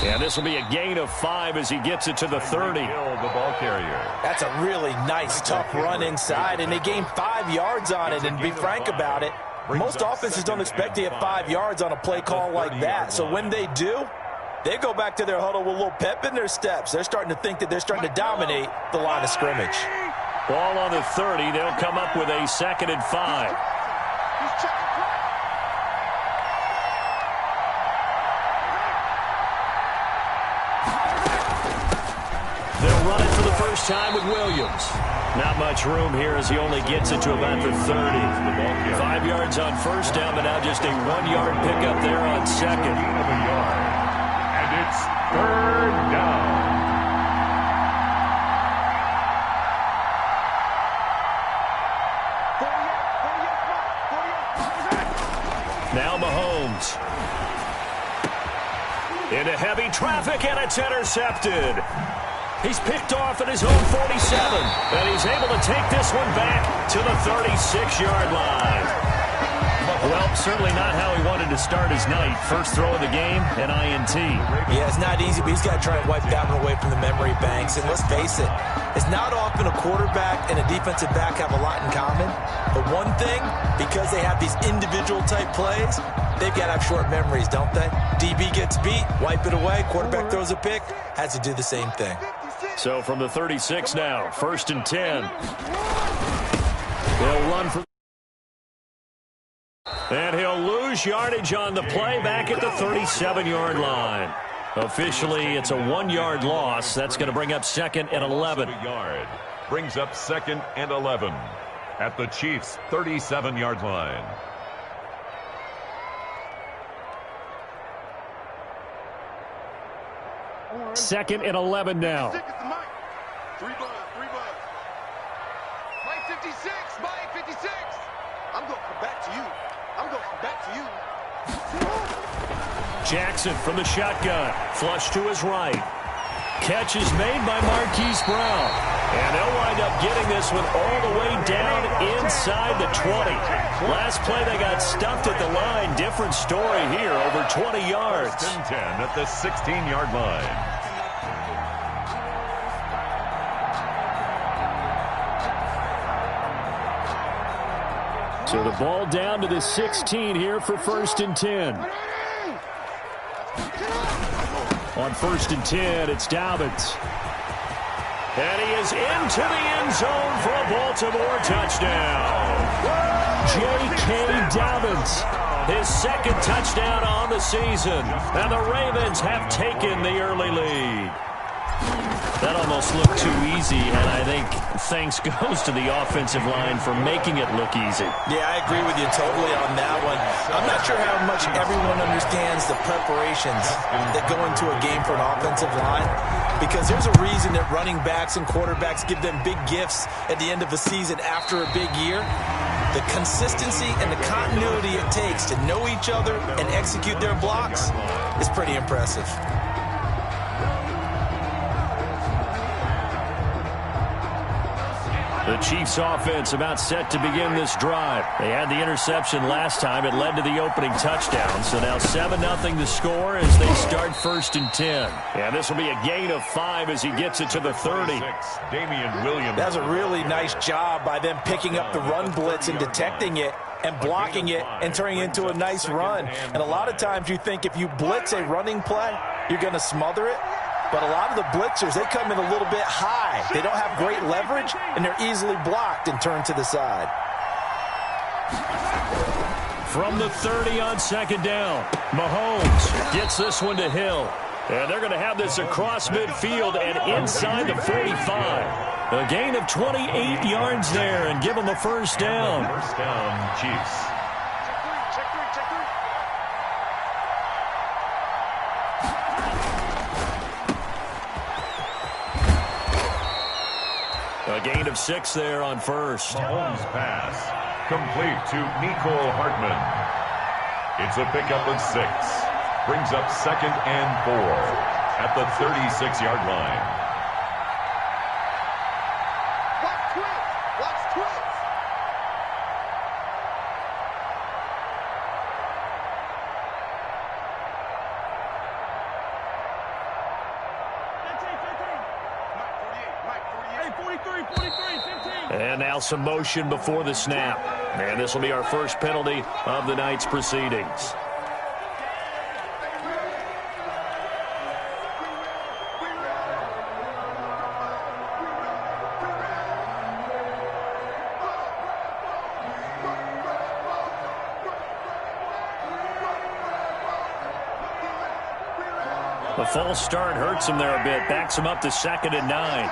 And this will be a gain of 5 as he gets it to the 30. The ball carrier. That's a really nice, tough run inside, and they gained 5 yards on it. And to be frank about it, most offenses don't expect to get 5 yards on a play call like that. So when they do, they go back to their huddle with a little pep in their steps. They're starting to think that they're starting to dominate the line of scrimmage. Ball on the 30. They'll come up with a 2nd and 5. They'll run it for the first time with Williams. Not much room here as he only gets it to about the 30. 5 yards on first down, but now just a 1-yard pickup there on 2nd. And it's 3rd down. Now Mahomes. Into heavy traffic, and it's intercepted. He's picked off at his own 47, and he's able to take this one back to the 36-yard line. Well, certainly not how he wanted to start his night. First throw of the game, an INT. Yeah, it's not easy, but he's got to try and wipe that one away from the memory banks. And let's face it, it's not often a quarterback and a defensive back have a lot in common. But one thing, because they have these individual type plays, they've got to have short memories, don't they? DB gets beat, wipe it away, quarterback throws a pick, has to do the same thing. So from the 36 now, 1st and 10. They'll run for... And he'll lose yardage on the play back at the 37-yard line. Officially, it's a 1-yard loss. That's going to bring up 2nd and 11. Yard. Brings up 2nd and 11 at the Chiefs' 37-yard line. Second and 11 now. 3 bucks. Mike 56, Mike 56. I'm going to come back to you. Jackson from the shotgun. Flush to his right. Catch is made by Marquise Brown. And they'll wind up getting this one all the way down inside the 20. Last play they got stuffed at the line. Different story here, over 20 yards. 1st and 10 at the 16-yard line. So the ball down to the 16 here for 1st and 10. On 1st and 10, it's Dobbins. And he is into the end zone for a Baltimore touchdown. J.K. Dobbins, his 2nd touchdown on the season. And the Ravens have taken the early lead. That almost looked too easy, and I think thanks goes to the offensive line for making it look easy. Yeah, I agree with you totally on that one. I'm not sure how much everyone understands the preparations that go into a game for an offensive line, because there's a reason that running backs and quarterbacks give them big gifts at the end of a season after a big year. The consistency and the continuity it takes to know each other and execute their blocks is pretty impressive. The Chiefs offense about set to begin this drive. They had the interception last time. It led to the opening touchdown. So now 7-0 to score as they start 1st and 10. And this will be a gain of 5 as he gets it to the 30. Damian Williams. That's a really nice job by them picking up the run blitz and detecting it and blocking it and turning it into a nice run. And a lot of times you think if you blitz a running play, you're going to smother it. But a lot of the blitzers, they come in a little bit high. They don't have great leverage, and they're easily blocked and turned to the side. From the 30 on 2nd down, Mahomes gets this one to Hill. And they're going to have this across midfield and inside the 45. A gain of 28 yards there and give them a 1st down. 1st down, Chiefs. A gain of 6 there on 1st. Mahomes pass complete to Nico Hartman. It's a pickup of 6. Brings up 2nd and 4 at the 36-yard line. Watch twist. And now some motion before the snap. And this will be our first penalty of the night's proceedings. The false start hurts him there a bit. Backs him up to 2nd and 9.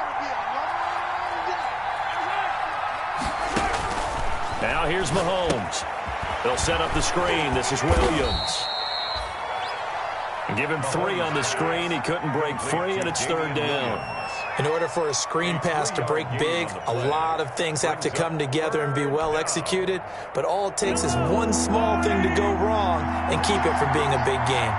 Now here's Mahomes. They'll set up the screen. This is Williams. And give him 3 on the screen. He couldn't break free, and it's 3rd down. In order for a screen pass to break big, a lot of things have to come together and be well executed. But all it takes is one small thing to go wrong and keep it from being a big game.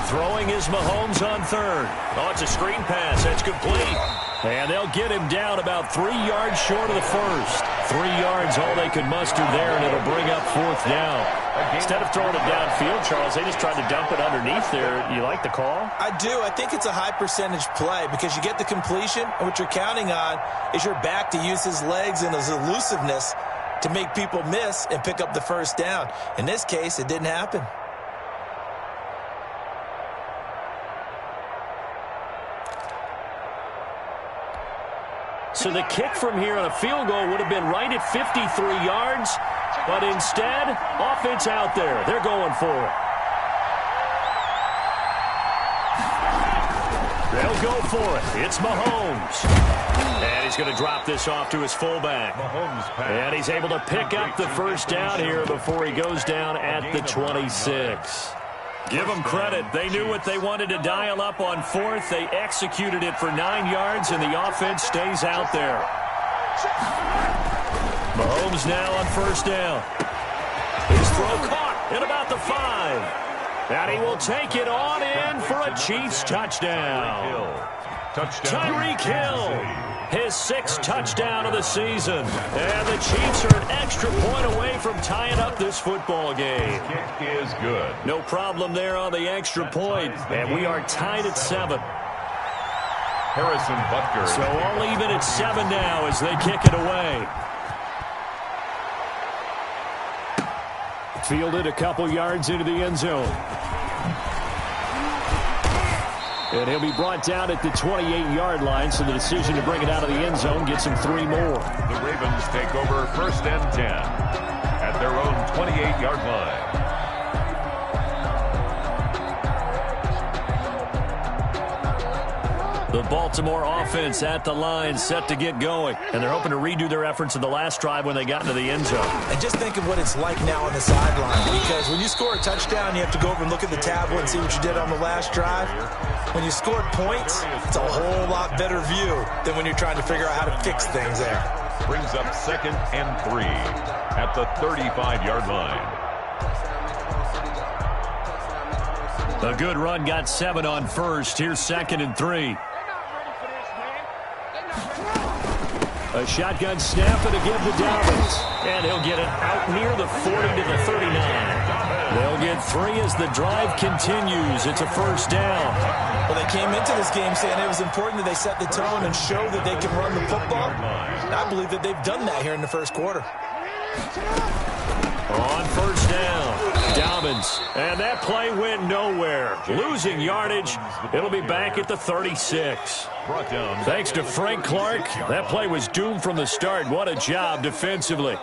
Throwing is Mahomes on 3rd. Oh, it's a screen pass. That's complete. And they'll get him down about 3 yards short of the first. 3 yards, all they could muster there, and it'll bring up 4th down. Instead of throwing it downfield, Charles, they just tried to dump it underneath there. You like the call? I do. I think it's a high-percentage play because you get the completion, and what you're counting on is your back to use his legs and his elusiveness to make people miss and pick up the first down. In this case, it didn't happen. So the kick from here on a field goal would have been right at 53 yards, but instead, offense out there. They're going for it. They'll go for it. It's Mahomes. And he's going to drop this off to his fullback. And he's able to pick up the first down here before he goes down at the 26. Give them credit. They knew what they wanted to dial up on 4th. They executed it for 9 yards, and the offense stays out there. Mahomes now on 1st down. His throw caught at about the 5. And he will take it on in for a Chiefs touchdown. Tyreek Hill. His 6th touchdown of the season. And the Chiefs are an extra point away from tying up this football game. Kick is good. No problem there on the extra point. And we are tied at 7. Harrison Butker. So all even at 7 now as they kick it away. Fielded a couple yards into the end zone. And he'll be brought down at the 28-yard line, so the decision to bring it out of the end zone gets him 3 more. The Ravens take over 1st and 10 at their own 28-yard line. The Baltimore offense at the line, set to get going. And they're hoping to redo their efforts in the last drive when they got into the end zone. And just think of what it's like now on the sideline. Because when you score a touchdown, you have to go over and look at the tablet and see what you did on the last drive. When you scored points, it's a whole lot better view than when you're trying to figure out how to fix things there. Brings up 2nd and 3 at the 35-yard line. A good run got 7 on 1st. Here's 2nd and 3. A shotgun snap and a give to Dobbins. And he'll get it out near the 40 to the 39. They'll get 3 as the drive continues. It's a 1st down. Well, they came into this game saying it was important that they set the tone and show that they can run the football. And I believe that they've done that here in the first quarter. On 1st down, Dobbins. And that play went nowhere. Losing yardage. It'll be back at the 36. Thanks to Frank Clark, that play was doomed from the start. What a job defensively.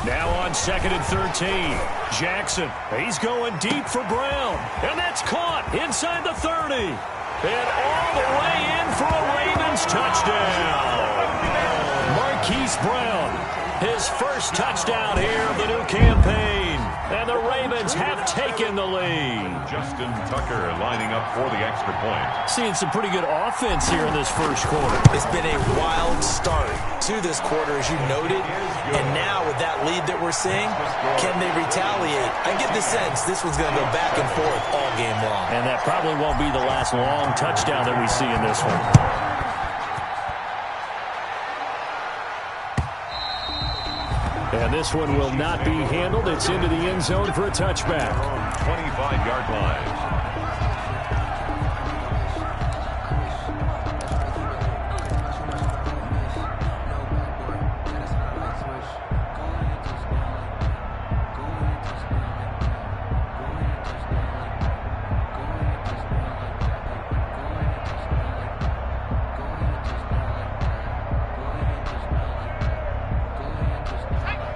Now on 2nd and 13. Jackson, he's going deep for Brown. And that's caught inside the 30. And all the way in for a Ravens touchdown. Marquise Brown, his first touchdown here of the new campaign. And the Ravens have taken the lead. Justin Tucker lining up for the extra point. Seeing some pretty good offense here in this first quarter. It's been a wild start to this quarter, as you noted. And now with that lead that we're seeing, can they retaliate? I get the sense this one's going to go back and forth all game long. And that probably won't be the last long touchdown that we see in this one. And this one will not be handled. It's into the end zone for a touchback. 25-yard line.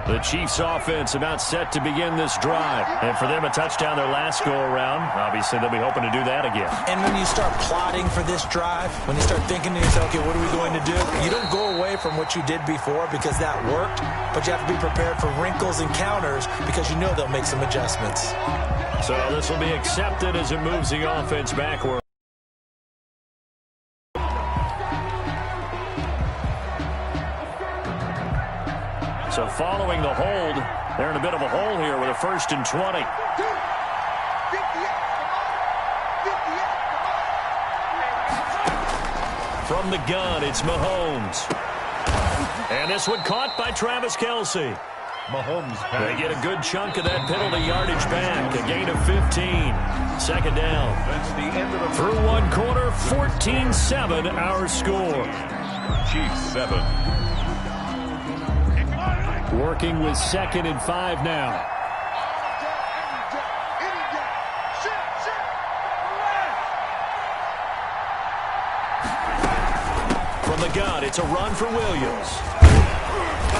The Chiefs offense about set to begin this drive. And for them, a touchdown their last go-around. Obviously, they'll be hoping to do that again. And when you start plotting for this drive, when you start thinking to yourself, okay, what are we going to do? You don't go away from what you did before because that worked, but you have to be prepared for wrinkles and counters because you know they'll make some adjustments. So this will be accepted as it moves the offense backward. So following the hold, they're in a bit of a hole here with a 1st and 20. From the gun, it's Mahomes. And this one caught by Travis Kelce. Mahomes. They get a good chunk of that penalty yardage back. A gain of 15. 2nd down. That's the end of the Through one quarter, 14-7 our score. Chiefs 7. Working with 2nd and 5 now. From the gun, it's a run for Williams.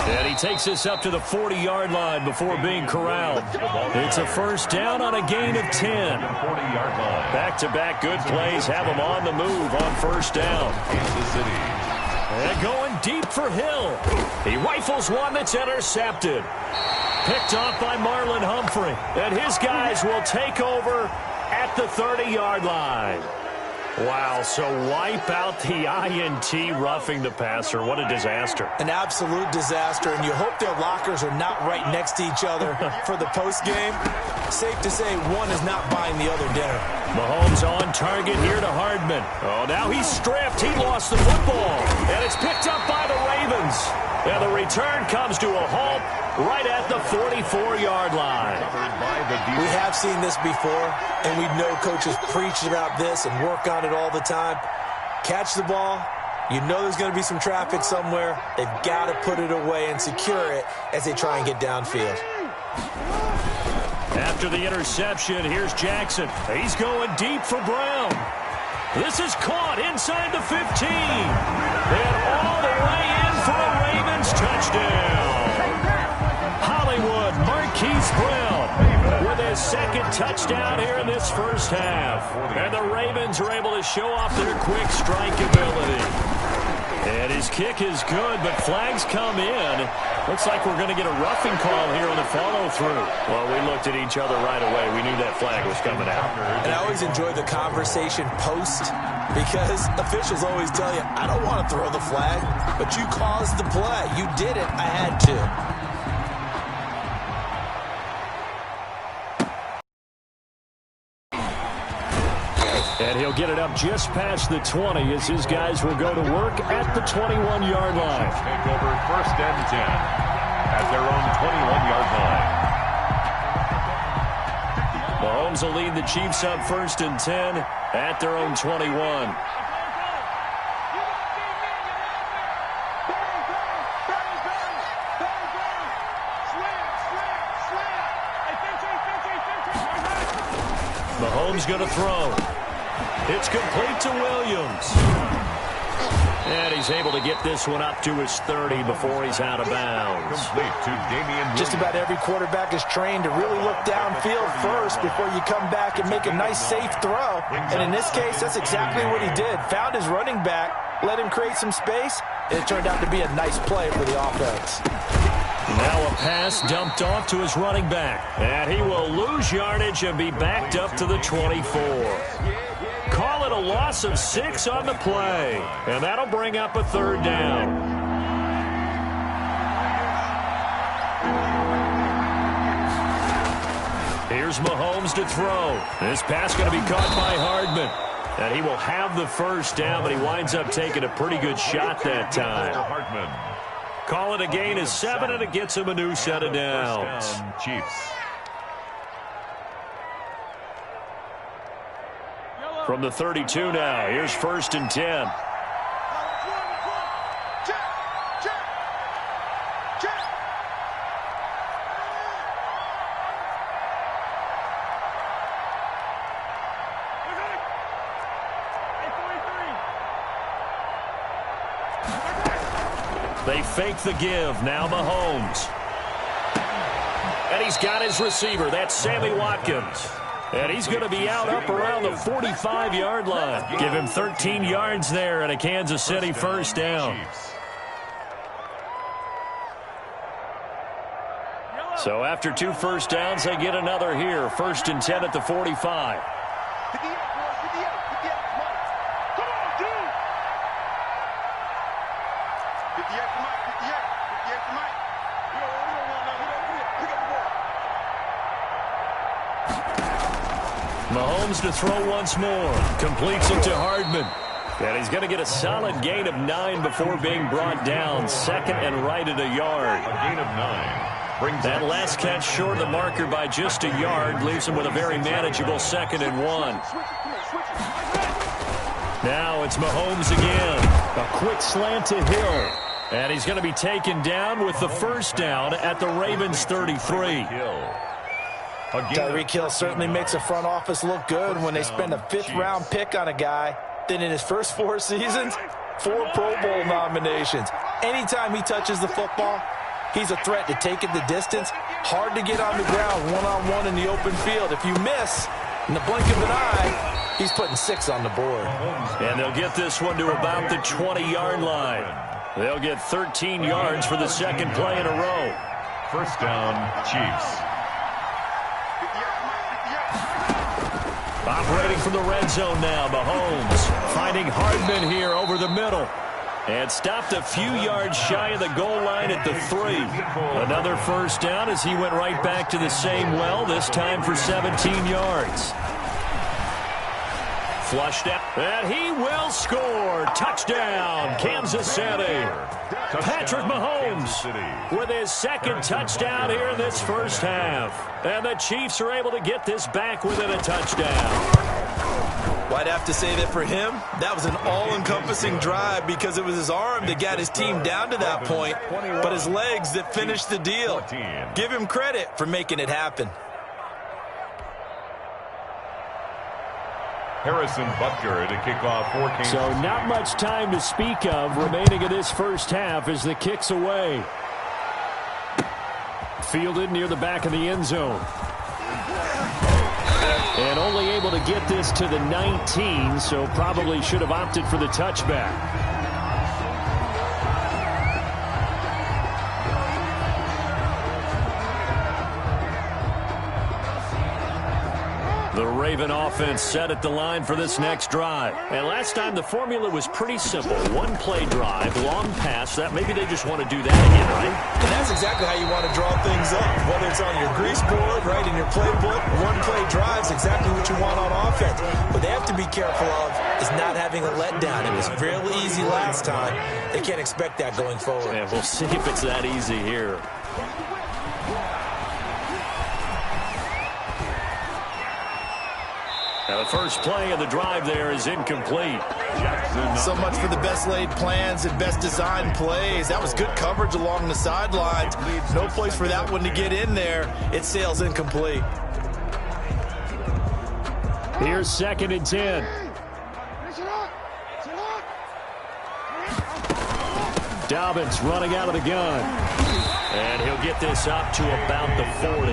And he takes us up to the 40-yard line before being corralled. It's a 1st down on a gain of 10. 40-yard line. Back-to-back good plays have them on the move on 1st down. Kansas City. And going deep for Hill. He rifles one that's intercepted. Picked off by Marlon Humphrey. And his guys will take over at the 30-yard line. Wow, so wipe out the INT roughing the passer. What a disaster. An absolute disaster, and you hope their lockers are not right next to each other for the postgame. Safe to say one is not buying the other dinner. Mahomes on target here to Hardman. Oh, now he's stripped. He lost the football. And it's picked up by the Ravens. And the return comes to a halt right at the 44-yard line. We have seen this before, and we know coaches preach about this and work on it all the time. Catch the ball. You know there's going to be some traffic somewhere. They've got to put it away and secure it as they try and get downfield. After the interception, here's Jackson. He's going deep for Brown. This is caught inside the 15. And all the way in for a Ravens touchdown. Hollywood Marquise Brown with his 2nd touchdown here in this 1st half. And the Ravens are able to show off their quick strike ability. And his kick is good, but flags come in. Looks like we're going to get a roughing call here on the follow-through. Well, we looked at each other right away. We knew that flag was coming out. And I always enjoy the conversation post because officials always tell you, I don't want to throw the flag, but you caused the play. You did it. I had to. And he'll get it up just past the 20 as his guys will go to work at the 21-yard line. Take over 1st and 10 at their own 21-yard line. Mahomes will lead the Chiefs up 1st and 10 at their own 21. Mahomes going to throw. It's complete to Williams. And he's able to get this one up to his 30 before he's out of bounds. Complete to Damian Williams. Just about every quarterback is trained to really look downfield first before you come back and make a nice, safe throw. And in this case, that's exactly what he did. Found his running back, let him create some space, and it turned out to be a nice play for the offense. Now a pass dumped off to his running back. And he will lose yardage and be backed up to the 24. Call it a loss of 6 on the play. And that'll bring up a 3rd down. Here's Mahomes to throw. This pass going to be caught by Hardman. And he will have the 1st down, but he winds up taking a pretty good shot that time. call it a gain of 7, and it gets him a new set of downs. First down, Chiefs. From the 32 now, here's 1st and 10. They fake the give. Now Mahomes. And he's got his receiver. That's Sammy Watkins. And he's going to be out up around the 45-yard line. Give him 13 yards there and a Kansas City first down. So after 2 first downs, they get another here. 1st and 10 at the 45. Mahomes to throw once more. Completes it to Hardman. And he's going to get a solid gain of 9 before being brought down. 2nd and right at a yard. A gain of 9. That last catch short of the marker by just a yard leaves him with a very manageable 2nd and 1. Now it's Mahomes again. A quick slant to Hill. And he's going to be taken down with the first down at the Ravens 33. Tyreek Hill certainly makes a front office look good when they spend a 5th-round pick on a guy. Then in his first 4 seasons, 4 Pro Bowl nominations. Anytime he touches the football, he's a threat to take it the distance. Hard to get on the ground one-on-one in the open field. If you miss, in the blink of an eye, he's putting 6 on the board. And they'll get this one to about the 20-yard line. They'll get 13 yards for the 2nd play in a row. First down, Chiefs. Operating from the red zone now, Mahomes finding Hardman here over the middle. And stopped a few yards shy of the goal line at the 3. Another first down as he went right back to the same well, this time for 17 yards. Flushed out, and he will score. Touchdown, Kansas City. Patrick Mahomes with his 2nd touchdown here in this first half. And the Chiefs are able to get this back within a touchdown. Well, I'd have to say that for him, that was an all-encompassing drive because it was his arm that got his team down to that point, but his legs that finished the deal. Give him credit for making it happen. Harrison Butker to kick off for Kansas. So not much time to speak of remaining in this first half as the kick's away. Fielded near the back of the end zone. And only able to get this to the 19, so probably should have opted for the touchback. The Raven offense set at the line for this next drive. And last time the formula was pretty simple. 1-play drive, long pass. That maybe they just want to do that again, right? And that's exactly how you want to draw things up. Whether it's on your grease board, right, in your playbook, 1-play drive's exactly what you want on offense. What they have to be careful of is not having a letdown. It was fairly easy last time. They can't expect that going forward. Yeah, we'll see if it's that easy here. Now the first play of the drive there is incomplete. So much for the best laid plans and best designed plays. That was good coverage along the sidelines. No place for that one to get in there. It sails incomplete. Here's 2nd and 10. Dobbins running out of the gun. And he'll get this up to about the 40.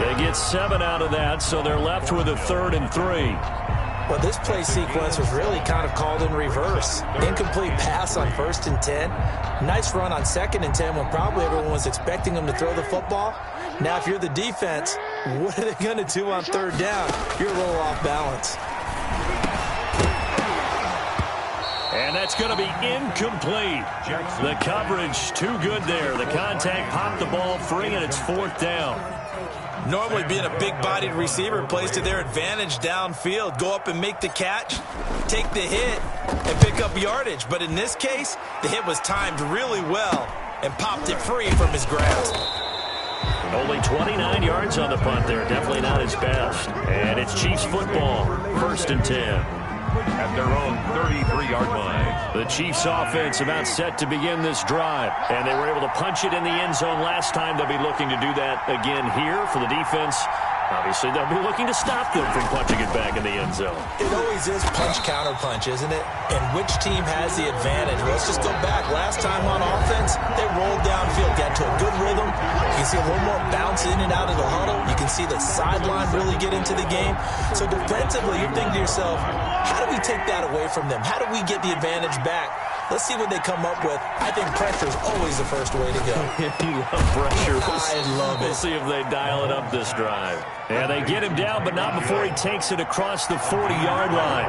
They get 7 out of that, so they're left with a 3rd and 3. Well, this play sequence was really kind of called in reverse. Incomplete pass on 1st and 10. Nice run on 2nd and 10 when probably everyone was expecting them to throw the football. Now, if you're the defense, what are they going to do on 3rd down? You're a little off balance. And that's going to be incomplete. The coverage too good there. The contact popped the ball free, and it's 4th down. Normally being a big-bodied receiver plays to their advantage downfield. Go up and make the catch, take the hit, and pick up yardage. But in this case, the hit was timed really well. and popped it free from his grasp. Only 29 yards on the punt there. Definitely not his best. And it's Chiefs football. 1st and 10. At their own 33-yard line. The Chiefs offense about set to begin this drive. And they were able to punch it in the end zone last time. They'll be looking to do that again here for the defense. Obviously, they'll be looking to stop them from punching it back in the end zone. It always is punch-counter-punch, isn't it? And which team has the advantage? Let's just go back. Last time on offense, they rolled downfield, got to a good rhythm. You can see a little more bounce in and out of the huddle. You can see the sideline really get into the game. So defensively, you're thinking to yourself, how do we take that away from them? How do we get the advantage back? Let's see what they come up with. I think pressure is always the first way to go. You love pressure. I love it. We'll see if they dial it up this drive. And they get him down, but not before he takes it across the 40-yard line.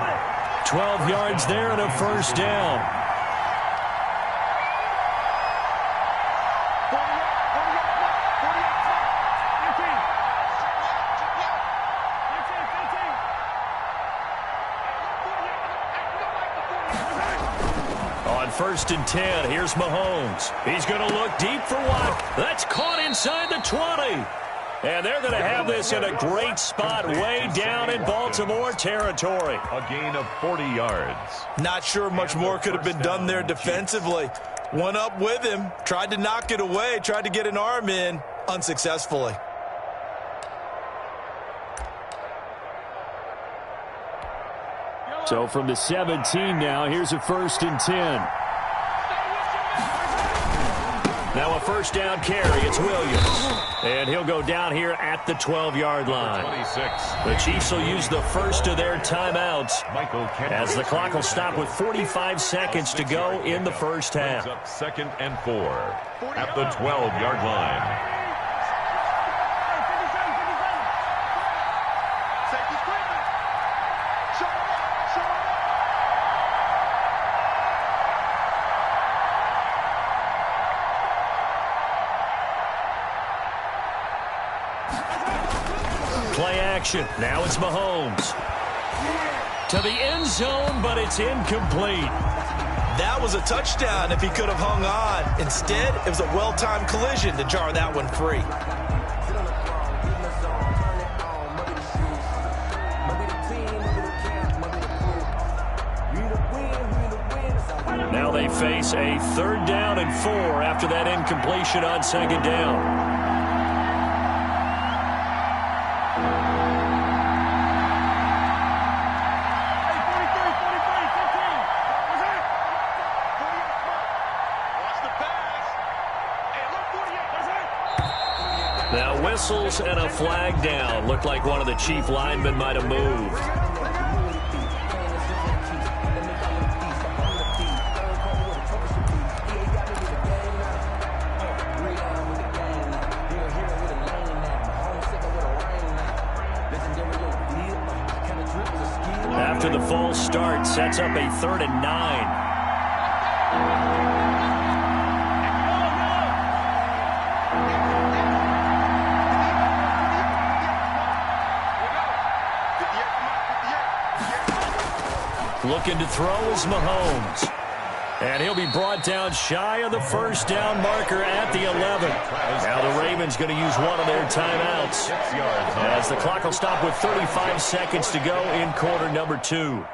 12 yards there and a first down. On 1st and 10, here's Mahomes. He's going to look deep for one. That's caught inside the 20. And they're going to have this in a great spot way down in Baltimore territory. A gain of 40 yards. Not sure much more could have been done there defensively. Went up with him, tried to knock it away, tried to get an arm in, unsuccessfully. So from the 17 now, here's a 1st and 10. Now a first down carry. It's Williams. And he'll go down here at the 12-yard line. 26. The Chiefs will use the first of their timeouts as the clock will stop with 45 seconds to go in the first half. Up 2nd and 4 at the 12-yard line. Play action. Now it's Mahomes. To the end zone, but it's incomplete. That was a touchdown if he could have hung on. Instead, it was a well-timed collision to jar that one free. Now they face a 3rd down and 4 after that incompletion on 2nd down. Now whistles and a flag down. Looked like one of the Chief linemen might have moved. After the false start, sets up a 3rd and 9. Looking to throw is Mahomes. And he'll be brought down shy of the first down marker at the 11. Now the Ravens going to use one of their timeouts as the clock will stop with 35 seconds to go in quarter number 2.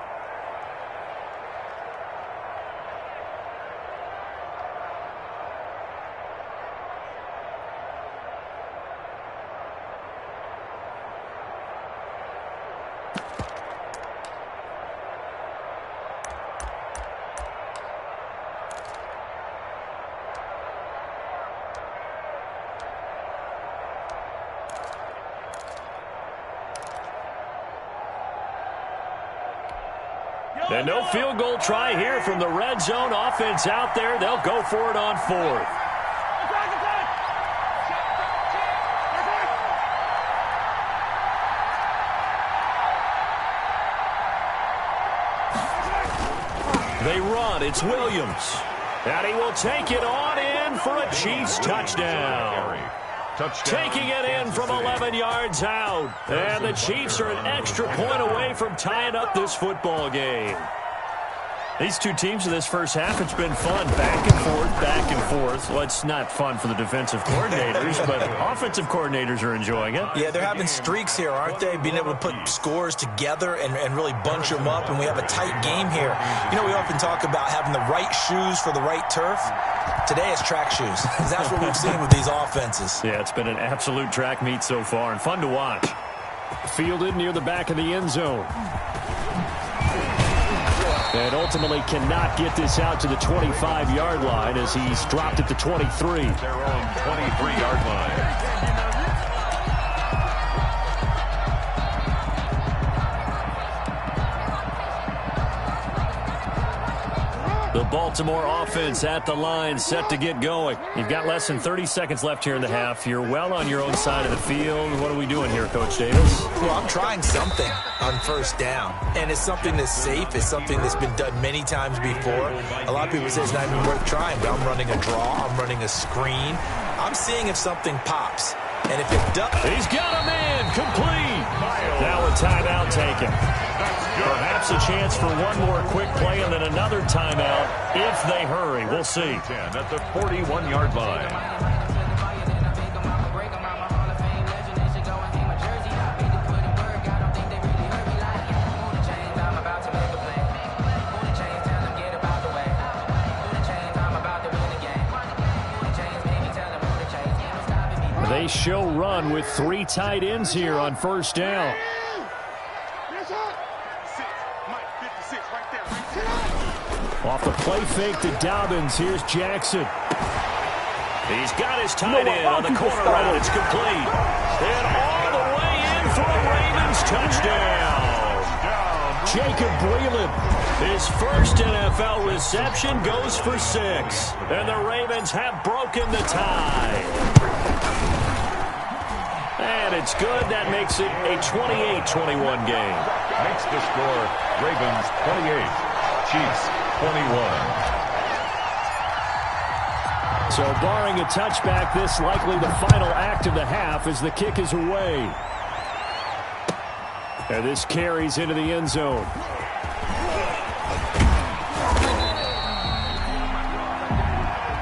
And no field goal try here from the red zone offense out there. They'll go for it on 4th. They run. It's Williams. And he will take it on in for a Chiefs touchdown. Taking it in from 11 yards out. And the Chiefs are an extra point away from tying up this football game. These two teams in this first half, it's been fun. Back and forth, back and forth. Well, it's not fun for the defensive coordinators, but offensive coordinators are enjoying it. Yeah, they're having streaks here, aren't they? Being able to put scores together and really bunch them up, and we have a tight game here. You know, we often talk about having the right shoes for the right turf. Today it's track shoes. That's what we've seen with these offenses. Yeah, it's been an absolute track meet so far and fun to watch. Fielded near the back of the end zone. And ultimately cannot get this out to the 25-yard line as he's dropped at the 23. Their own 23-yard line. The Baltimore offense at the line, set to get going. You've got less than 30 seconds left here in the half. You're well on your own side of the field. What are we doing here, Coach Davis? Well, I'm trying something on first down, and it's something that's safe. It's something that's been done many times before. A lot of people say it's not even worth trying, but I'm running a draw. I'm running a screen. I'm seeing if something pops. And if it does... He's got a man complete. Now a timeout taken. Perhaps a chance for one more quick play and then another timeout if they hurry. We'll see. 10 at the 41-yard line. They show run with 3 tight ends here on first down. Off the play fake to Dobbins. Here's Jackson. He's got his tight end on the corner route. It's complete. And all the way in for a Ravens touchdown. Jacob Breeland, his first NFL reception, goes for 6. And the Ravens have broken the tie. And it's good. That makes it a 28-21 game. Makes the score Ravens 28, Chiefs 21. So barring a touchback, this likely the final act of the half as the kick is away. And this carries into the end zone.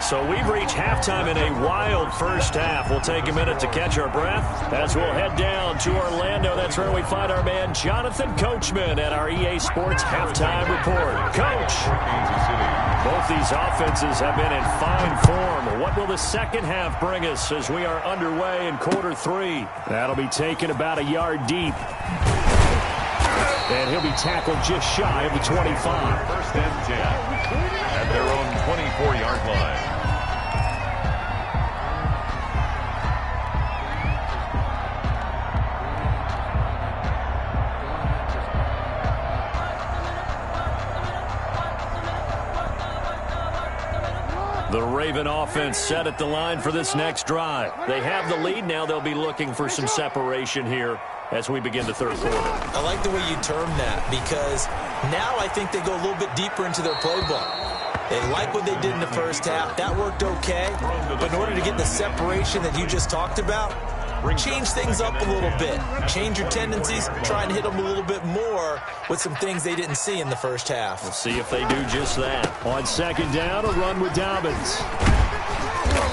So we've reached halftime in a wild first half. We'll take a minute to catch our breath as we'll head down to Orlando. That's where we find our man Jonathan Coachman at our EA Sports Halftime Report. Coach, both these offenses have been in fine form. What will the second half bring us as we are underway in quarter 3? That'll be taken about a yard deep. And he'll be tackled just shy of the 25. First and 10 at their own 24-yard line. The Raven offense set at the line for this next drive. They have the lead. Now they'll be looking for some separation here as we begin the third quarter. I like the way you term that because now I think they go a little bit deeper into their playbook. They like what they did in the first half. That worked okay. But in order to get the separation that you just talked about, change things up a little bit. Change your tendencies. Try and hit them a little bit more with some things they didn't see in the first half. We'll see if they do just that. On second down, a run with Dobbins.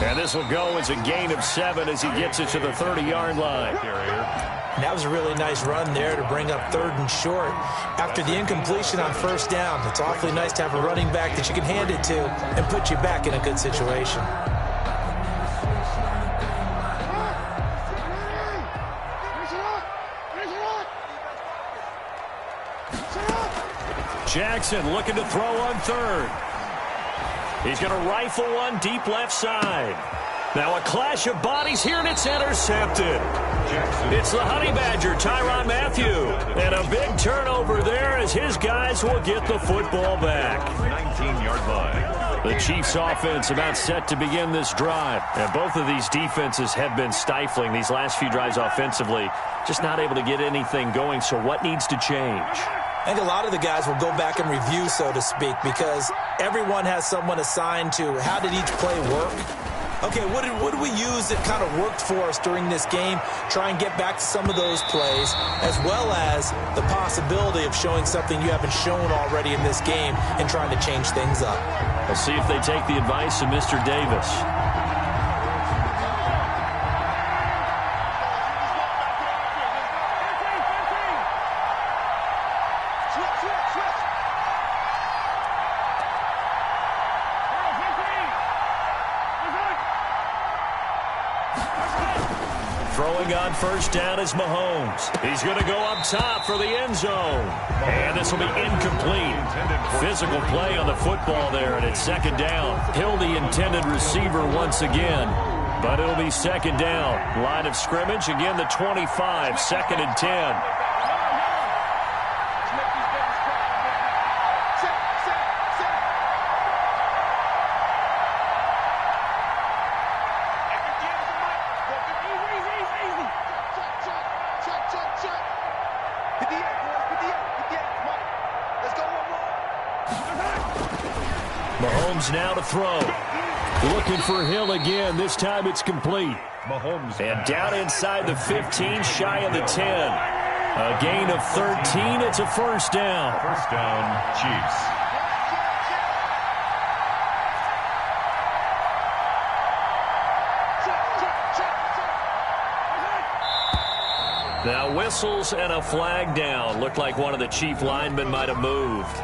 And this will go as a gain of 7 as he gets it to the 30-yard line. And that was a really nice run there to bring up 3rd and short. After the incompletion on first down, it's awfully nice to have a running back that you can hand it to and put you back in a good situation. Jackson looking to throw on 3rd. He's going to rifle one deep left side. Now a clash of bodies here, and it's intercepted. It's the Honey Badger, Tyrann Mathieu. And a big turnover there as his guys will get the football back. 19-yard line. The Chiefs offense about set to begin this drive. And both of these defenses have been stifling these last few drives offensively. Just not able to get anything going, so what needs to change? I think a lot of the guys will go back and review, so to speak, because everyone has someone assigned to how did each play work. Okay, what did we use that kind of worked for us during this game? Try and get back to some of those plays, as well as the possibility of showing something you haven't shown already in this game and trying to change things up. We'll see if they take the advice of Mr. Davis. Throwing on first down is Mahomes. He's going to go up top for the end zone. And this will be incomplete. Physical play on the football there, and it's second down. Hill, the intended receiver once again. But it'll be second down. Line of scrimmage, again the 25, second and 10. Mahomes now to throw. Looking for Hill again. This time it's complete. Mahomes. And down inside the 15, shy of the 10. A gain of 13. It's a first down. First down, Chiefs. Now whistles and a flag down. Looked like one of the Chief linemen might have moved.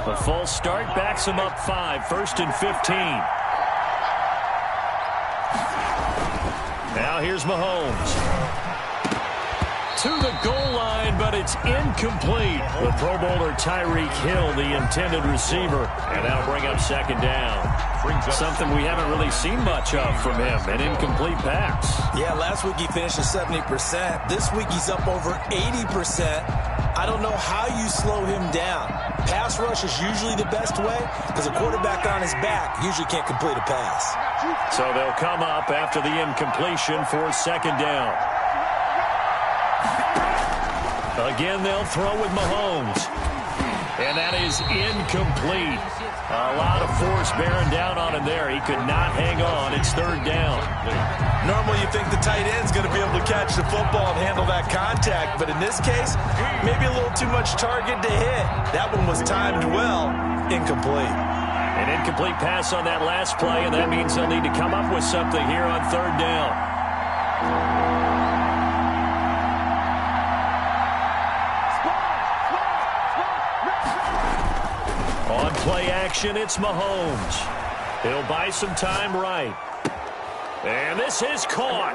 The full start backs him up 5, first and 15. Now here's Mahomes. To the goal line, but it's incomplete. The Pro Bowler Tyreek Hill, the intended receiver. And that'll bring up second down. Something we haven't really seen much of from him, an incomplete pass. Yeah, last week he finished at 70%. This week he's up over 80%. I don't know how you slow him down. Pass rush is usually the best way because a quarterback on his back usually can't complete a pass. So they'll come up after the incompletion for second down. Again, they'll throw with Mahomes. And that is incomplete. A lot of force bearing down on him there. He could not hang on. It's third down. Normally you think the tight end's going to be able to catch the football and handle that contact, but in this case, maybe a little too much target to hit. That one was timed well. Incomplete. An incomplete pass on that last play, and that means they'll need to come up with something here on third down. On play action, it's Mahomes. He'll buy some time right. And this is caught.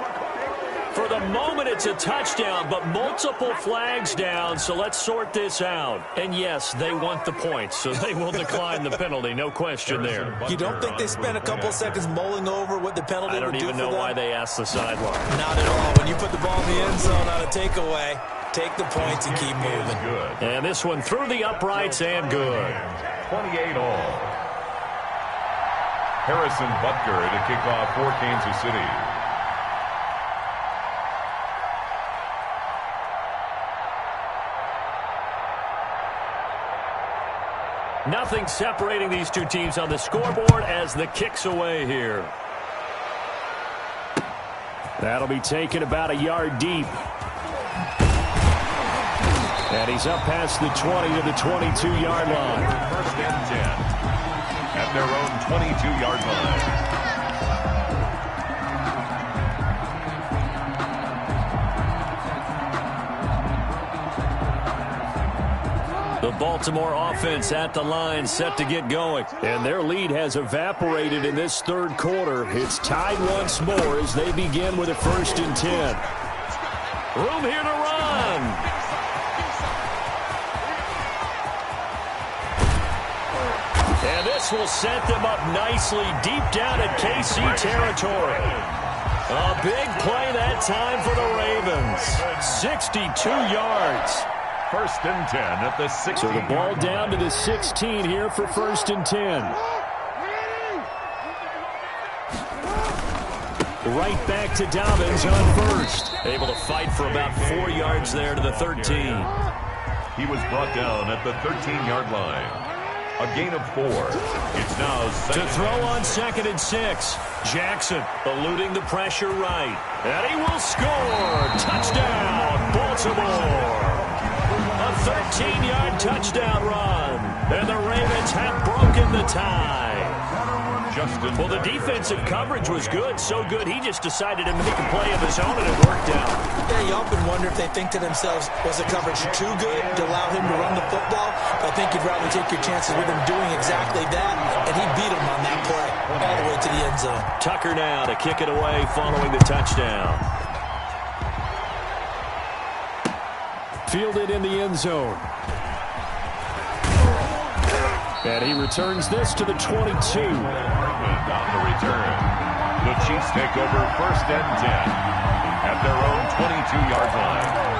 For the moment, it's a touchdown, but multiple flags down, so let's sort this out. And yes, they want the points, so they will decline the penalty, no question there. You don't think they spent a couple seconds mulling over what the penalty would do for them? I don't even know why they asked the sideline. Not at all. When you put the ball in the end zone on a takeaway, take the points and keep moving. And this one through the uprights and good. 28 all. Harrison Butker to kick off for Kansas City. Nothing separating these two teams on the scoreboard as the kick's away here. That'll be taken about a yard deep. And he's up past the 20 to the 22-yard line. First and 10 at their own 22-yard line. The Baltimore offense at the line, set to get going. And their lead has evaporated in this third quarter. It's tied once more as they begin with a first and 10. Room here to run. And this will set them up nicely deep down at KC territory. A big play that time for the Ravens. 62 yards. First and 10 at the 16. So the ball down to the 16 here for first and 10. Right back to Dobbins on first. Able to fight for about 4 yards there to the 13. He was brought down at the 13-yard line. A gain of 4. It's now to throw on second and 6. Jackson eluding the pressure right. And he will score. Touchdown, Baltimore. A 13-yard touchdown run. And the Ravens have broken the tie. Well, the defensive coverage was good. So good, he just decided to make a play of his own, and it worked out. Yeah, you often wonder if they think to themselves, was the coverage too good to allow him to run the football? I think you'd rather take your chances with him doing exactly that, and he beat him on that play all the way to the end zone. Tucker now to kick it away following the touchdown. Fielded in the end zone. And he returns this to the 22. On the return. The Chiefs take over first and 10 at their own 22-yard line.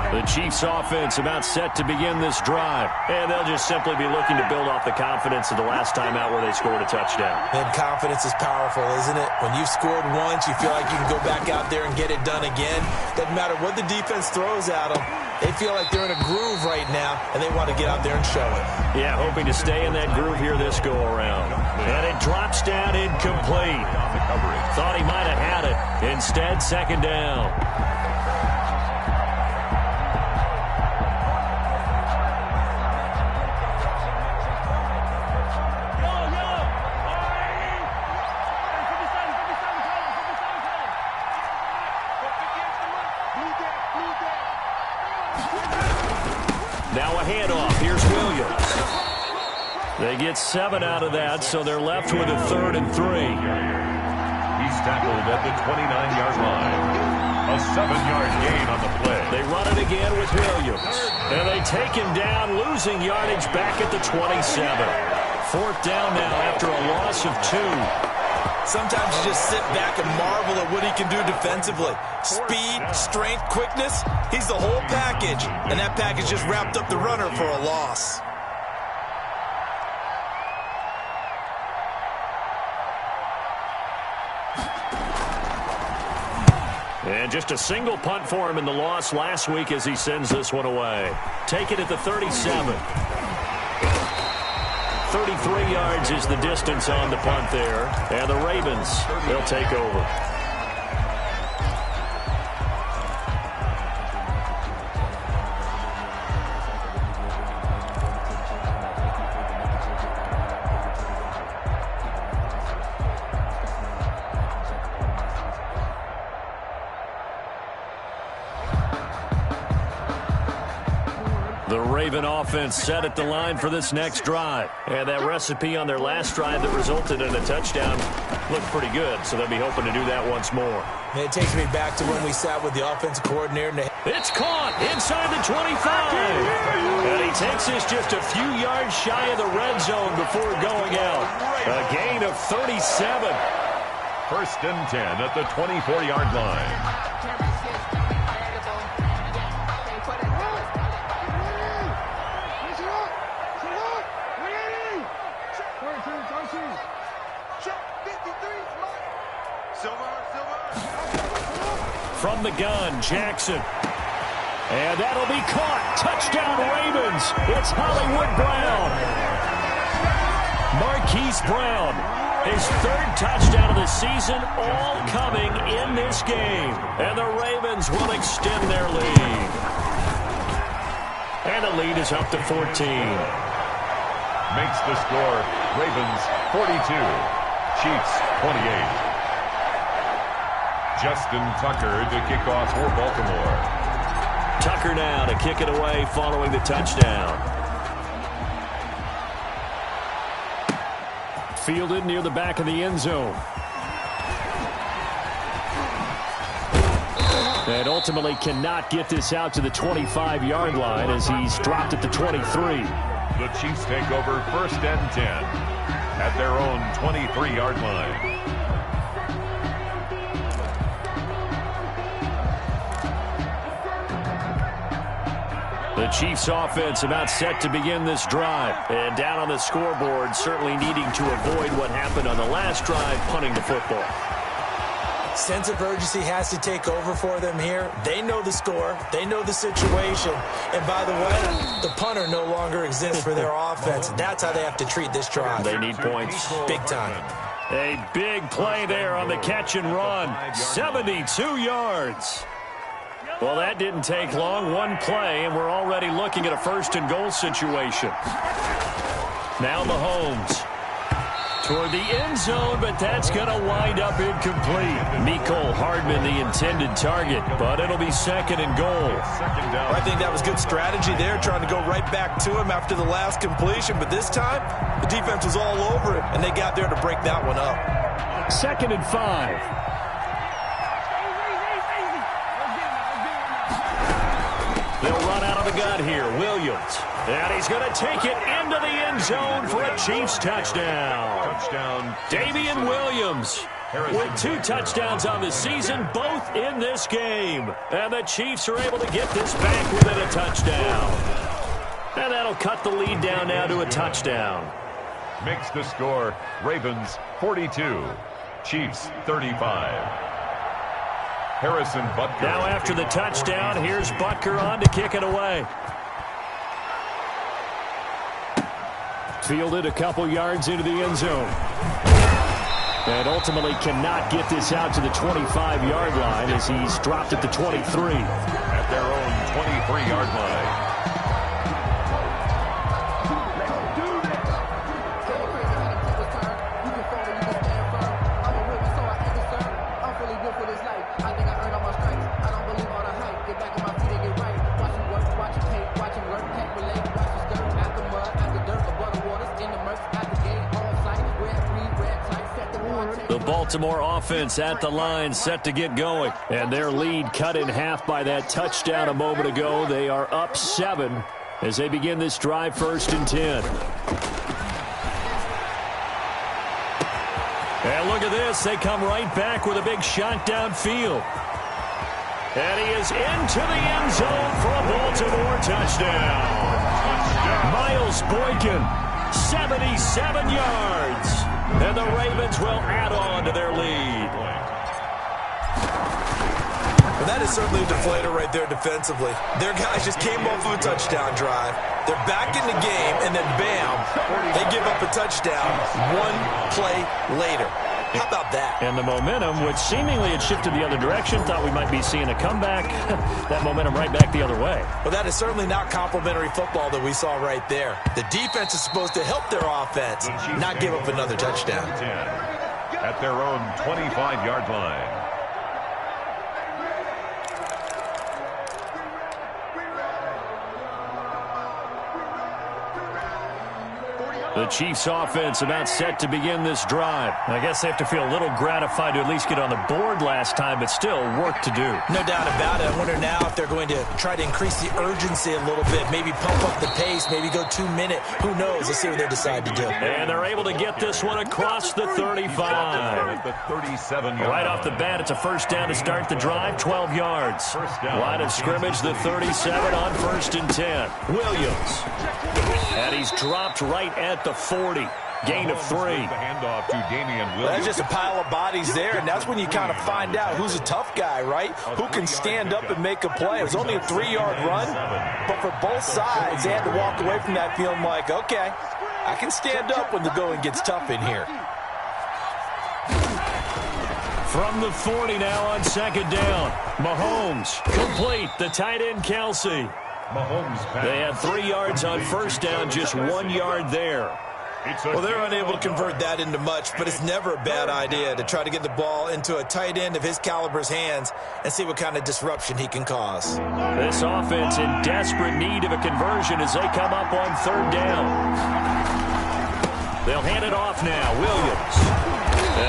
The Chiefs offense about set to begin this drive. And they'll just simply be looking to build off the confidence of the last time out where they scored a touchdown. And confidence is powerful, isn't it? When you've scored once, you feel like you can go back out there and get it done again. Doesn't matter what the defense throws at them. They feel like they're in a groove right now, and they want to get out there and show it. Yeah, hoping to stay in that groove here this go-around. And it drops down incomplete. Thought he might have had it. Instead, second down. Now a handoff. Here's Williams. They get 7 out of that, so they're left with a 3rd and 3. He's tackled at the 29-yard line. A 7-yard gain on the play. They run it again with Williams. And they take him down, losing yardage back at the 27. 4th down now after a loss of 2. Sometimes you just sit back and marvel at what he can do defensively. Speed, strength, quickness, he's the whole package. And that package just wrapped up the runner for a loss. And just a single punt for him in the loss last week as he sends this one away. Take it at the 37. 33 yards is the distance on the punt there. And the Ravens, they'll take over. The Raven offense set at the line for this next drive. And that recipe on their last drive that resulted in a touchdown looked pretty good, so they'll be hoping to do that once more. And it takes me back to when we sat with the offensive coordinator. It's caught inside the 25. And he takes this just a few yards shy of the red zone before going out. A gain of 37. First and 10 at the 24-yard line. From the gun, Jackson. And that'll be caught. Touchdown, Ravens. It's Hollywood Brown. Marquise Brown. His 3rd touchdown of the season, all coming in this game. And the Ravens will extend their lead. And the lead is up to 14. Makes the score Ravens 42, Chiefs 28. Justin Tucker to kick off for Baltimore. Tucker now to kick it away following the touchdown. Fielded near the back of the end zone. And ultimately cannot get this out to the 25-yard line as he's dropped at the 23. The Chiefs take over first and 10 at their own 23-yard line. The Chiefs offense about set to begin this drive. And down on the scoreboard, certainly needing to avoid what happened on the last drive, punting the football. Sense of urgency has to take over for them here. They know the score. They know the situation. And by the way, the punter no longer exists for their offense. That's how they have to treat this drive. They need points. Big time. A big play there on the catch and run. 72 yards. Well, that didn't take long. One play, and we're already looking at a first-and-goal situation. Now Mahomes toward the end zone, but that's going to wind up incomplete. Mecole Hardman, the intended target, but it'll be second and goal. I think that was good strategy there, trying to go right back to him after the last completion. But this time, the defense was all over it, and they got there to break that one up. 2nd and 5. They'll run out of the gun here. Williams. And he's going to take it into the end zone for a Chiefs touchdown. Damian Williams with 2 touchdowns on the season, both in this game. And the Chiefs are able to get this back within a touchdown. And that'll cut the lead down now to a touchdown. Makes the score Ravens 42, Chiefs 35. Harrison Butker. Now after the touchdown, here's Butker on to kick it away. Fielded a couple yards into the end zone. And ultimately cannot get this out to the 25-yard line as he's dropped at the 23. At their own 23-yard line. Baltimore offense at the line, set to get going. And their lead cut in half by that touchdown a moment ago. They are up 7 as they begin this drive, 1st and 10. And look at this. They come right back with a big shot downfield. And he is into the end zone for a Baltimore touchdown. Miles Boykin, 77 yards. And the Ravens will add on to their lead. Well, that is certainly a deflator right there defensively. Their guys just came off of a touchdown drive. They're back in the game, and then bam, they give up a touchdown 1 play later. How about that? And the momentum, which seemingly had shifted the other direction, thought we might be seeing a comeback. That momentum right back the other way. Well, that is certainly not complimentary football that we saw right there. The defense is supposed to help their offense, not give up another touchdown. At their own 25-yard line. The Chiefs offense about set to begin this drive. I guess they have to feel a little gratified to at least get on the board last time, but still work to do. No doubt about it. I wonder now if they're going to try to increase the urgency a little bit, maybe pump up the pace, maybe go 2 minute. Who knows? Let's see what they decide to do. And they're able to get this one across the 35. The 37 right off the bat, it's a first down to start the drive, 12 yards. Line of scrimmage, the 37 on 1st and 10. Williams. And he's dropped right at the 40. Gain of 3. The handoff to Damian Williams. That's just a pile of bodies there, and that's when you kind of find out who's a tough guy, right? Who can stand up and make a play. It was only a 3-yard run, but for both sides, they had to walk away from that feeling like, okay, I can stand up when the going gets tough in here. From the 40 now on 2nd down. Mahomes complete. The tight end, Kelsey. Mahomes. They had 3 yards on 1st down, just 1 yard there. Well, they're unable to convert that into much, but it's never a bad idea to try to get the ball into a tight end of his caliber's hands and see what kind of disruption he can cause. This offense in desperate need of a conversion as they come up on 3rd down. They'll hand it off now. Williams.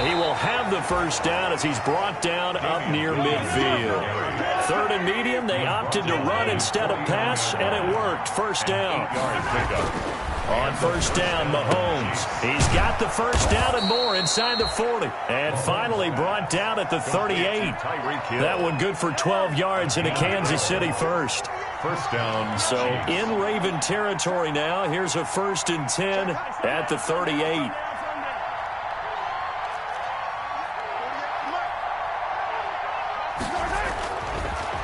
He will have the first down as he's brought down up near midfield. 3rd and medium, they opted to run instead of pass, and it worked. First down. On first down, Mahomes. He's got the first down and more inside the 40. And finally brought down at the 38. That one good for 12 yards into Kansas City first. First down. So in Raven territory now. Here's a 1st and 10 at the 38.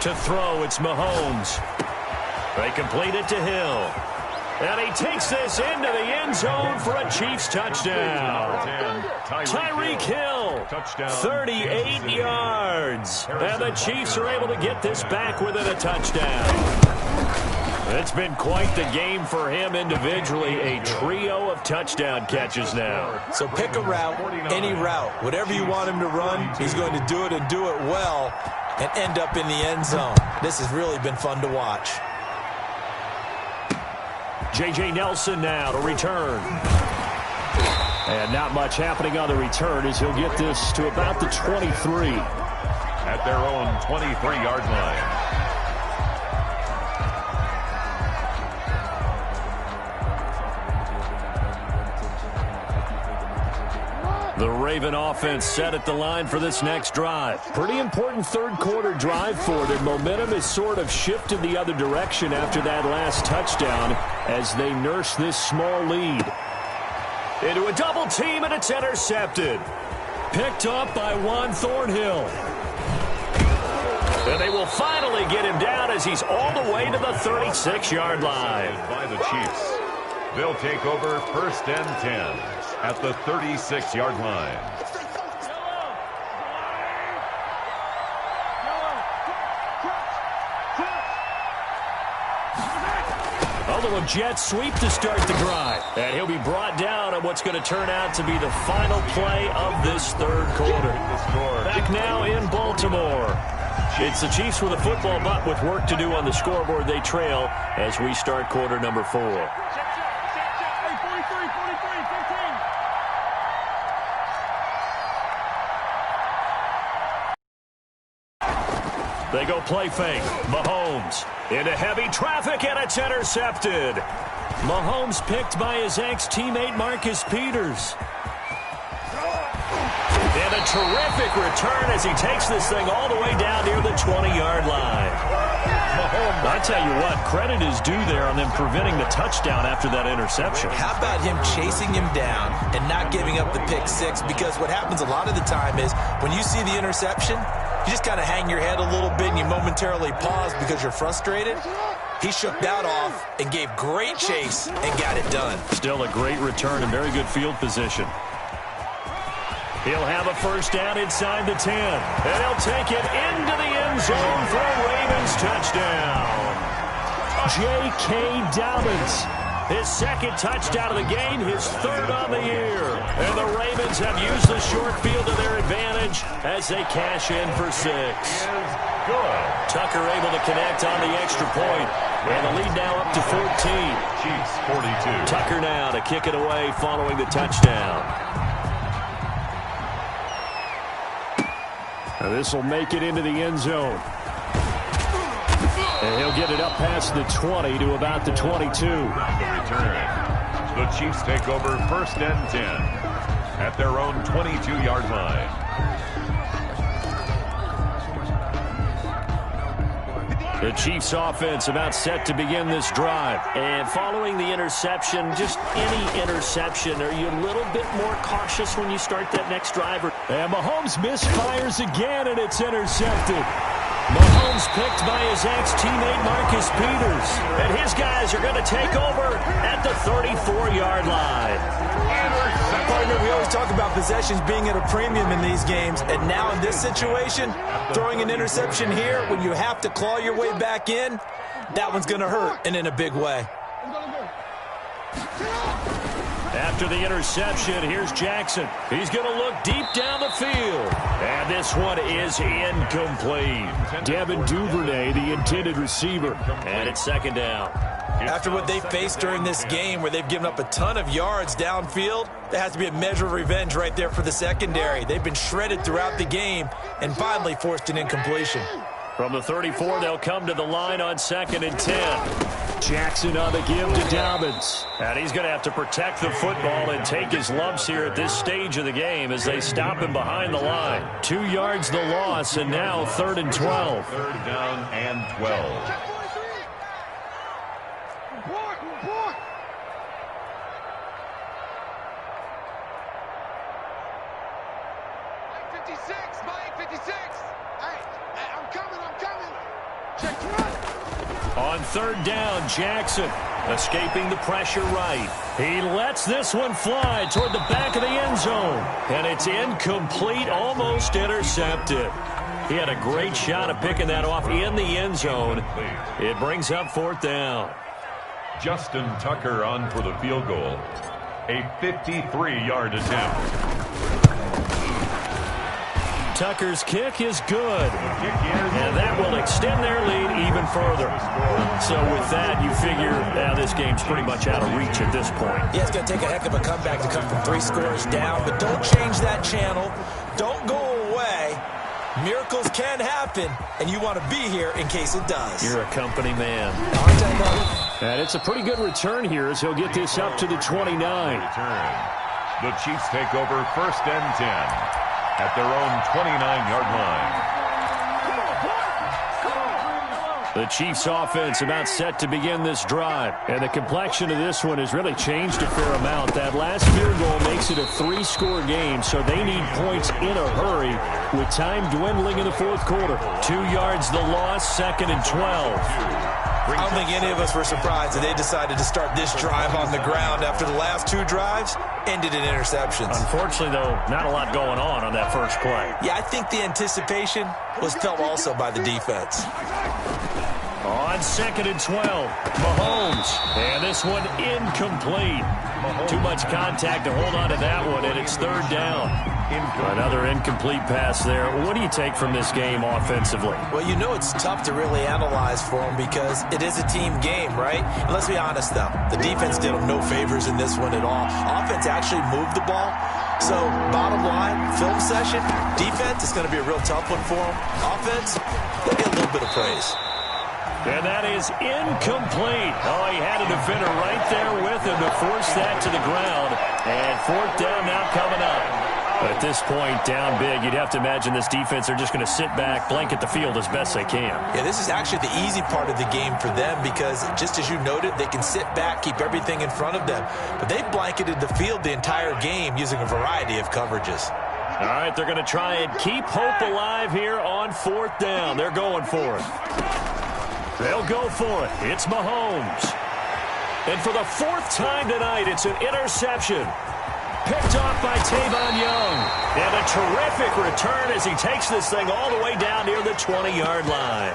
To throw, it's Mahomes. They complete it to Hill. And he takes this into the end zone for a Chiefs touchdown. Tyreek Hill, 38 yards. And the Chiefs are able to get this back within a touchdown. It's been quite the game for him individually. A trio of touchdown catches now. So pick a route, any route. Whatever you want him to run, he's going to do it and do it well and end up in the end zone. This has really been fun to watch. J.J. Nelson now to return. And not much happening on the return as he'll get this to about the 23. At their own 23-yard line. The Raven offense set at the line for this next drive. Pretty important third-quarter drive for them. Momentum has sort of shifted the other direction after that last touchdown as they nurse this small lead. Into a double team, and it's intercepted. Picked up by Juan Thornhill. And they will finally get him down as he's all the way to the 36-yard line. By the Chiefs. They'll take over 1st and 10 at the 36-yard line. Although a jet sweep to start the drive. And he'll be brought down on what's going to turn out to be the final play of this third quarter. Back now in Baltimore. It's the Chiefs with a football, but with work to do on the scoreboard. They trail as we start quarter number 4. They go play fake. Mahomes into heavy traffic, and it's intercepted. Mahomes picked by his ex-teammate Marcus Peters. And a terrific return as he takes this thing all the way down near the 20-yard line. Mahomes, I tell you what, credit is due there on them preventing the touchdown after that interception. How about him chasing him down and not giving up the pick six? Because what happens a lot of the time is when you see the interception, you just kind of hang your head a little bit and you momentarily pause because you're frustrated. He shook that off and gave great chase and got it done. Still a great return and very good field position. He'll have a first down inside the 10. And he'll take it into the end zone for a Ravens touchdown. J.K. Dobbins. His second touchdown of the game, his third on the year. And the Ravens have used the short field to their advantage as they cash in for 6. Good. Tucker able to connect on the extra point. And the lead now up to 14. Chiefs 42. Tucker now to kick it away following the touchdown. This will make it into the end zone. And he'll get it up past the 20 to about the 22. Return. The Chiefs take over 1st and 10 at their own 22-yard line. The Chiefs offense about set to begin this drive. And following the interception, just any interception, are you a little bit more cautious when you start that next drive? And Mahomes misfires again, and it's intercepted. Mahomes picked by his ex-teammate Marcus Peters. And his guys are going to take over at the 34-yard line. Partner, we always talk about possessions being at a premium in these games. And now in this situation, throwing an interception here when you have to claw your way back in, that one's going to hurt, and in a big way. After the interception, here's Jackson. He's going to look deep down the field. And this one is incomplete. Devin Duvernay, the intended receiver. And it's second down. After what they faced during this game where they've given up a ton of yards downfield, there has to be a measure of revenge right there for the secondary. They've been shredded throughout the game and finally forced an incompletion. From the 34, they'll come to the line on 2nd and 10. Jackson on the give to Dobbins. And he's going to have to protect the football and take his lumps here at this stage of the game as they stop him behind the line. 2 yards the loss, and now 3rd and 12. 3rd down and 12. Report. Mike 56. Hey, I'm coming. Check the run. On 3rd down, Jackson escaping the pressure right. He lets this one fly toward the back of the end zone. And it's incomplete, almost intercepted. He had a great shot of picking that off in the end zone. It brings up 4th down. Justin Tucker on for the field goal. A 53-yard attempt. Tucker's kick is good. And that will extend their lead even further. So with that, you figure now this game's pretty much out of reach at this point. Yeah, it's going to take a heck of a comeback to come from 3 scores down, but don't change that channel. Don't go away. Miracles can happen, and you want to be here in case it does. You're a company man. Aren't I, brother? And it's a pretty good return here as he'll get this up to the 29. The Chiefs take over 1st and 10 at their own 29-yard line. The Chiefs offense about set to begin this drive. And the complexion of this one has really changed a fair amount. That last field goal makes it a 3-score game, so they need points in a hurry with time dwindling in the 4th quarter. 2 yards the loss, 2nd and 12. I don't think any of us were surprised that they decided to start this drive on the ground after the last 2 drives ended in interceptions. Unfortunately, though, not a lot going on that first play. Yeah, I think the anticipation was felt also by the defense. On 2nd and 12, Mahomes. And this one incomplete. Too much contact to hold on to that one, and it's 3rd down. Another incomplete pass there. What do you take from this game offensively? Well, you know it's tough to really analyze for them because it is a team game, right? And let's be honest, though. The defense did them no favors in this one at all. Offense actually moved the ball. So, bottom line, film session, defense is going to be a real tough one for them. Offense, they'll get a little bit of praise. And that is incomplete. Oh, he had a defender right there with him to force that to the ground. And 4th down now coming up. At this point, down big, you'd have to imagine this defense are just going to sit back, blanket the field as best they can. Yeah, this is actually the easy part of the game for them because, just as you noted, they can sit back, keep everything in front of them. But they've blanketed the field the entire game using a variety of coverages. All right, they're going to try and keep hope alive here on 4th down. They're going for it. They'll go for it. It's Mahomes. And for the 4th time tonight, it's an interception. Picked off by Tavon Young. And a terrific return as he takes this thing all the way down near the 20-yard line.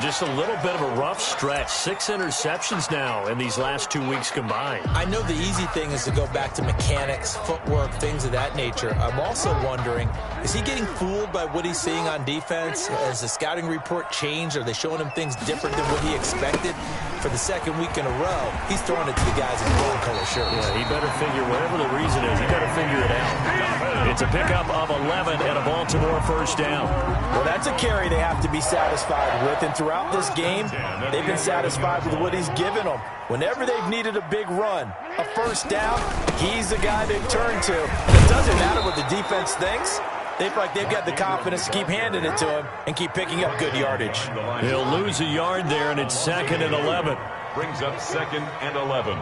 Just a little bit of a rough stretch. 6 interceptions now in these last 2 weeks combined. I know the easy thing is to go back to mechanics, footwork, things of that nature. I'm also wondering, is he getting fooled by what he's seeing on defense? Has the scouting report changed? Are they showing him things different than what he expected? For the 2nd week in a row, he's throwing it to the guys in gold-color shirts. Yeah, he better figure, whatever the reason is, he better figure it out. It's a pickup of 11 and a Baltimore 1st down. Well, that's a carry they have to be satisfied with. And throughout this game, they've been satisfied with what he's given them. Whenever they've needed a big run, a 1st down, he's the guy they turn to. And it doesn't matter what the defense thinks. They feel like they've got the confidence to keep handing it to him and keep picking up good yardage. He'll lose a yard there, and it's 2nd and 11. Brings up 2nd and 11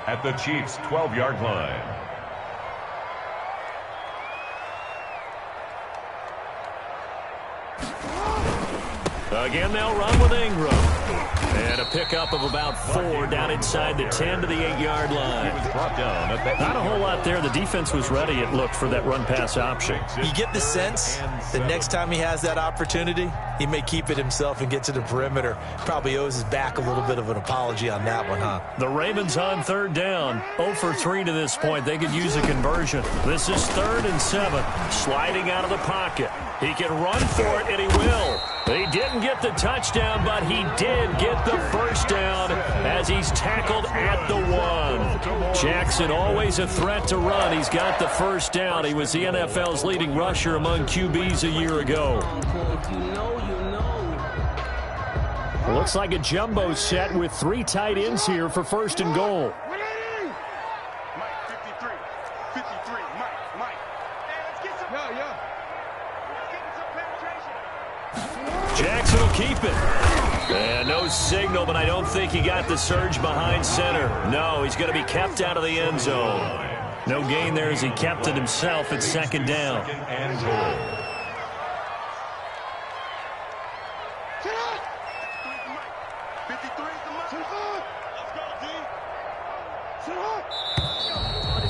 at the Chiefs' 12-yard line. Again, they'll run with Ingram. And a pickup of about 4 down inside the 10 to the 8-yard line. Not a whole lot there. The defense was ready, it looked, for that run-pass option. You get the sense that next time he has that opportunity, he may keep it himself and get to the perimeter. Probably owes his back a little bit of an apology on that one, huh? The Ravens on 3rd down. 0 for 3 to this point. They could use a conversion. This is 3rd and 7. Sliding out of the pocket. He can run for it, and he will. He didn't get the touchdown, but he did get the 1st down as he's tackled at the 1. Jackson, always a threat to run. He's got the 1st down. He was the NFL's leading rusher among QBs a year ago. Looks like a jumbo set with 3 tight ends here for 1st and goal. Jackson will keep it. And no signal, but I don't think he got the surge behind center. No, he's going to be kept out of the end zone. No gain there as he kept it himself at 2nd down.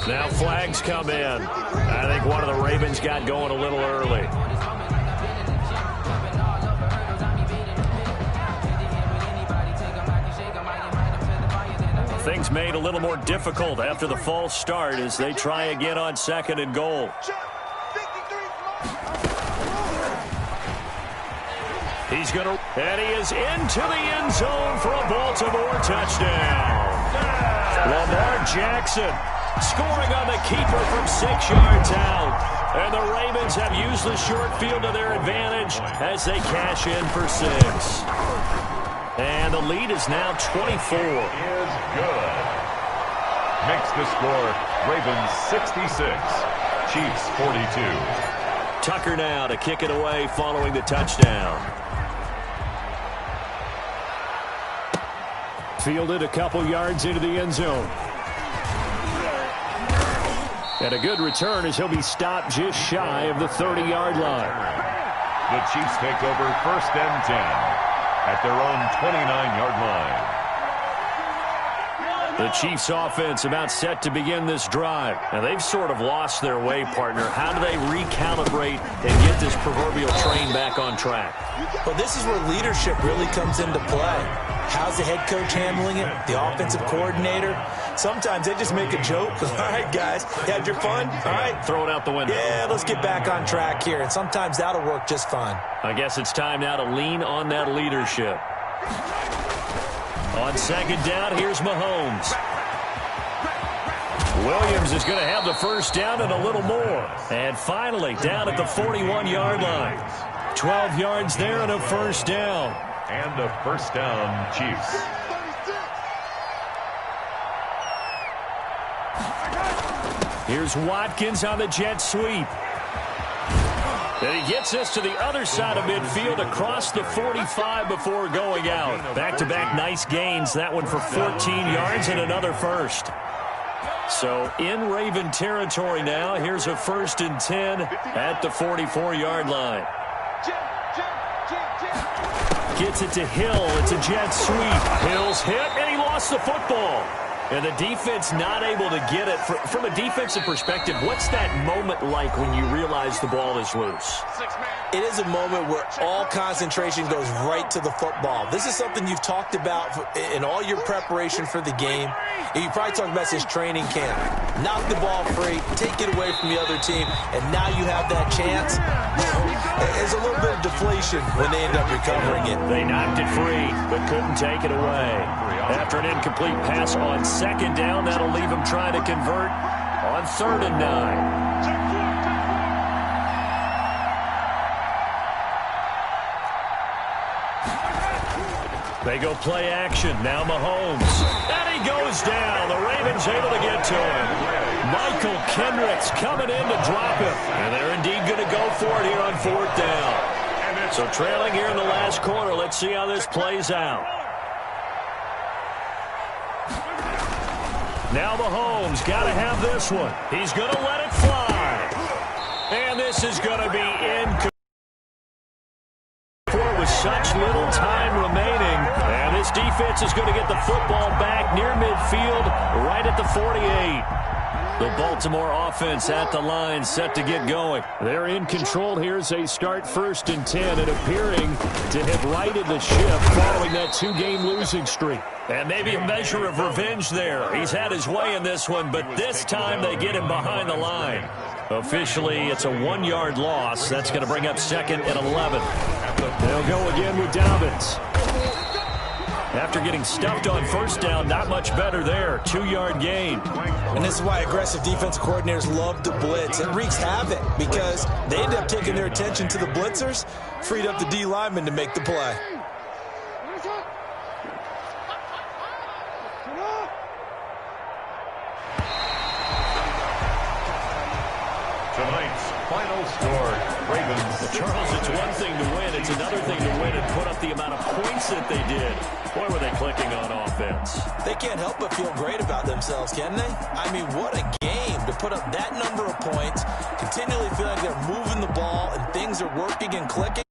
Now flags come in. I think one of the Ravens got going a little early. Things made a little more difficult after the false start as they try again on 2nd and goal. He's going to, and he is into the end zone for a Baltimore touchdown. Lamar Jackson scoring on the keeper from 6 yards out. And the Ravens have used the short field to their advantage as they cash in for 6. And the lead is now 24. Is good. Makes the score Ravens 66, Chiefs 42. Tucker now to kick it away following the touchdown. Fielded a couple yards into the end zone. And a good return as he'll be stopped just shy of the 30-yard line. The Chiefs take over 1st and 10. At their own 29-yard line. The Chiefs offense about set to begin this drive. And they've sort of lost their way, partner. How do they recalibrate and get this proverbial train back on track? Well, this is where leadership really comes into play. How's the head coach handling it? The offensive coordinator? Sometimes they just make a joke. All right, guys, you had your fun? All right. Throw it out the window. Yeah, let's get back on track here. And sometimes that'll work just fine. I guess it's time now to lean on that leadership. On 2nd down, here's Mahomes. Williams is going to have the 1st down and a little more. And finally, down at the 41-yard line. 12 yards there and a 1st down. And a 1st down, Chiefs. Here's Watkins on the jet sweep. And he gets us to the other side of midfield across the 45 before going out. Back-to-back nice gains. That one for 14 yards and another 1st. So in Raven territory now. Here's a 1st and 10 at the 44-yard line. Gets it to Hill. It's a jet sweep. Hill's hit, and he lost the football. And the defense not able to get it. From a defensive perspective, what's that moment like when you realize the ball is loose? It is a moment where all concentration goes right to the football. This is something you've talked about in all your preparation for the game. You probably talked about since training camp. Knock the ball free, take it away from the other team, and now you have that chance. There's a little bit of deflation when they end up recovering it. They knocked it free, but couldn't take it away. After an incomplete pass on 2nd down, that'll leave them trying to convert on 3rd and 9. They go play action. Now Mahomes. And he goes down. The Ravens able to get to him. Michael Kendricks coming in to drop him. And they're indeed going to go for it here on 4th down. So trailing here in the last quarter. Let's see how this plays out. Now Mahomes got to have this one. He's going to let it fly. And this is going to be incomplete. With such little time remaining. And this defense is going to get the football back near midfield, right at the 48. The Baltimore offense at the line, set to get going. They're in control here as they start 1st and 10 and appearing to have righted the ship following that 2-game losing streak. And maybe a measure of revenge there. He's had his way in this one, but this time they get him behind the line. Officially, it's a 1-yard loss. That's going to bring up 2nd and 11. They'll go again with Dobbins. After getting stuffed on 1st down, not much better there. 2-yard gain. And this is why aggressive defensive coordinators love to blitz. It wreaks havoc because they end up taking their attention to the blitzers, freed up the D lineman to make the play. Final score, Ravens. Well, Charles, it's one thing to win. It's another thing to win and put up the amount of points that they did. Boy, were they clicking on offense. They can't help but feel great about themselves, can they? I mean, what a game to put up that number of points, continually feeling like they're moving the ball and things are working and clicking.